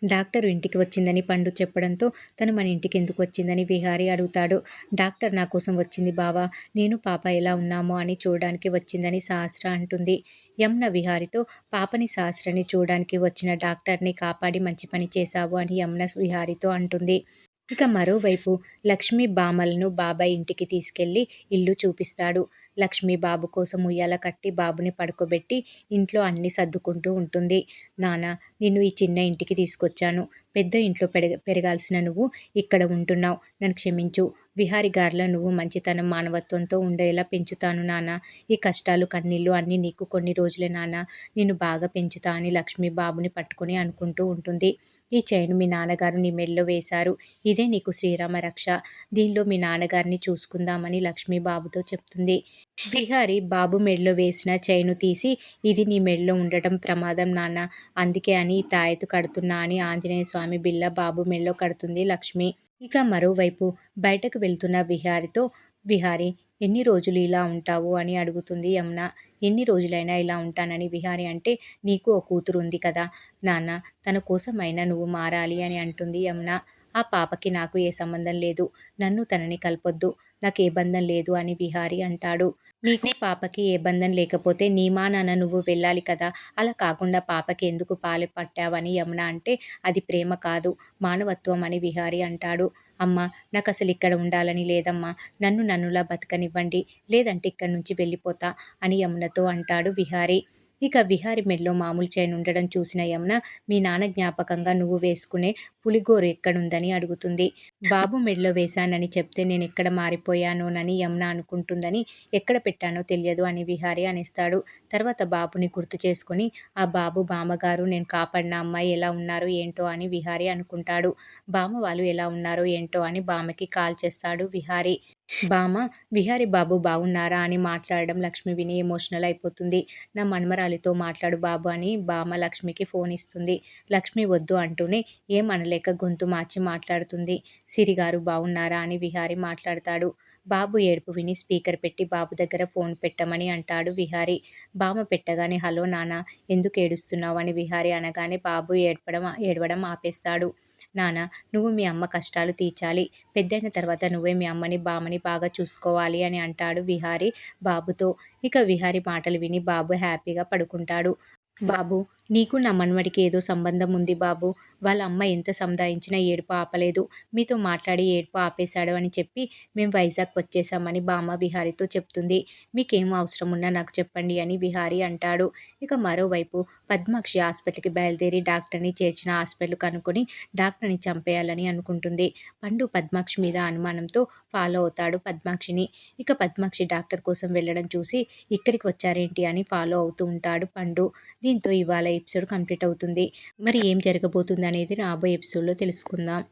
Doctor ఇంటికి వచ్చిందని పండు చెప్పడంతో తను మన ఇంటికి ఎందుకు వచ్చిందని విహారి అడుగుతాడు. డాక్టర్ నా కోసం వచ్చింది బావా, నేను పాప ఎలా ఉన్నామో అని చూడడానికి వచ్చిందని సహస్ర అంటుంది. యమున విహారితో పాపని సహస్రని చూడడానికి వచ్చిన డాక్టర్ని కాపాడి మంచి పని చేశావు అని యమున విహారితో అంటుంది. ఇక మరోవైపు లక్ష్మి బామలను బాబాయ్ ఇంటికి తీసుకెళ్లి ఇల్లు చూపిస్తాడు. లక్ష్మి బాబు కోసం ఉయ్యాల కట్టి బాబుని పడుకోబెట్టి ఇంట్లో అన్ని సర్దుకుంటూ ఉంటుంది. నాన్న, నిన్ను ఈ చిన్న ఇంటికి తీసుకొచ్చాను. పెద్ద ఇంట్లో పెరగాల్సిన నువ్వు ఇక్కడ ఉంటున్నావు. నన్ను క్షమించు. విహారి గారిలో నువ్వు మంచితనం మానవత్వంతో ఉండేలా పెంచుతాను నాన్న. ఈ కష్టాలు కన్నీళ్ళు అన్నీ నీకు కొన్ని రోజులే నాన్న. నిన్ను బాగా పెంచుతా అని లక్ష్మి బాబుని పట్టుకుని అనుకుంటూ ఉంటుంది. ఈ చైను మీ నాన్నగారు నీ మెడలో వేశారు. ఇదే నీకు శ్రీరామ రక్ష. దీనిలో మీ నాన్నగారిని చూసుకుందామని లక్ష్మి బాబుతో చెప్తుంది. విహారి బాబు మెడలో వేసిన చైను తీసి, ఇది నీ మెడలో ఉండటం ప్రమాదం నాన్న, అందుకే అని ఈ తాయెత్తు కడుతున్నా అని ఆంజనేయ స్వామి బిళ్ళ బాబు మెడలో కడుతుంది లక్ష్మి. ఇక మరోవైపు బయటకు వెళ్తున్న విహారితో, విహారి ఎన్ని రోజులు ఇలా ఉంటావు అని అడుగుతుంది యమున. ఎన్ని రోజులైనా ఇలా ఉంటానని విహారి అంటే, నీకు ఓ కూతురు ఉంది కదా నాన్న, తన కోసమైనా నువ్వు మారాలి అని అంటుంది యమున. ఆ పాపకి నాకు ఏ సంబంధం లేదు. నన్ను తనని కలపొద్దు. నాకే బంధం లేదు అని విహారి అంటాడు. నీకు పాపకి ఏ బంధం లేకపోతే నీ మానాన నువ్వు వెళ్ళాలి కదా. అలా కాకుండా పాపకి ఎందుకు పాలు పట్టావని యమున అంటే, అది ప్రేమ కాదు, మానవత్వం అని విహారి అంటాడు. అమ్మా, నాకు అసలు ఇక్కడ ఉండాలని లేదమ్మా. నన్ను నన్నులా బతకనివ్వండి. లేదంటే ఇక్కడి నుంచి వెళ్ళిపోతా అని యమునతో అంటాడు విహారి. ఇక విహారి మెడలో మామూలు చైన్ ఉండడం చూసిన యమున, మీ నాన్న జ్ఞాపకంగా నువ్వు వేసుకునే పులిగోరు ఎక్కడుందని అడుగుతుంది. బాబు మెడలో వేశానని చెప్తే నేను ఎక్కడ మారిపోయానోనని యమున అనుకుంటుందని, ఎక్కడ పెట్టానో తెలియదు అని విహారి అనేస్తాడు. తర్వాత బాబుని గుర్తు చేసుకొని, ఆ బాబు బామ్మగారు నేను కాపాడిన అమ్మాయి ఎలా ఉన్నారో ఏంటో అని విహారి అనుకుంటాడు. బామ్మ వాళ్ళు ఎలా ఉన్నారో ఏంటో అని బామ్మకి కాల్ చేస్తాడు విహారి. బామ్మ, విహారి బాబు బాగున్నారా అని మాట్లాడడం లక్ష్మి విని ఎమోషనల్ అయిపోతుంది. నా మన్మరాలితో మాట్లాడు బాబు అని బామ్మ లక్ష్మికి ఫోన్ ఇస్తుంది. లక్ష్మి వద్దు అంటూనే ఏం అనలేక గొంతు మార్చి మాట్లాడుతుంది. సిరిగారు బాగున్నారా అని విహారి మాట్లాడతాడు. బాబు ఏడుపు విని స్పీకర్ పెట్టి బాబు దగ్గర ఫోన్ పెట్టమని అంటాడు విహారి. బామ్మ పెట్టగానే హలో నాన్న, ఎందుకు ఏడుస్తున్నావు అని విహారి అనగానే బాబు ఏడవడం ఆపేస్తాడు. నాన్న, నువ్వు మీ అమ్మ కష్టాలు తీర్చాలి. పెద్దయిన తర్వాత నువ్వే మీ అమ్మని బామ్మని బాగా చూసుకోవాలి అని అంటాడు విహారి బాబుతో. ఇక విహారి మాటలు విని బాబు హ్యాపీగా పడుకుంటాడు. బాబు, నీకు నా మన్మడికి ఏదో సంబంధం ఉంది బాబు. వాళ్ళ అమ్మ ఎంత సంధాయించినా ఏడుపు ఆపలేదు. మీతో మాట్లాడి ఏడుపు ఆపేశాడు అని చెప్పి మేము వైజాగ్ వచ్చేసామని బామ్మ విహారితో చెప్తుంది. మీకేం అవసరం ఉన్నా నాకు చెప్పండి అని విహారి అంటాడు. ఇక మరోవైపు పద్మాక్షి హాస్పిటల్కి బయలుదేరి డాక్టర్ని చేర్చిన హాస్పిటల్ కనుక్కొని డాక్టర్ని చంపేయాలని అనుకుంటుంది. పండు పద్మాక్షి మీద అనుమానంతో ఫాలో అవుతాడు పద్మాక్షిని. ఇక పద్మాక్షి డాక్టర్ కోసం వెళ్ళడం చూసి, ఇక్కడికి వచ్చారేంటి అని ఫాలో అవుతూ ఉంటాడు పండు. దీంతో ఇవాళ ఎపిసోడ్ కంప్లీట్ అవుతుంది. మరి ఏం జరగబోతుంది అనేది రాబోయే ఎపిసోడ్లో తెలుసుకుందాం.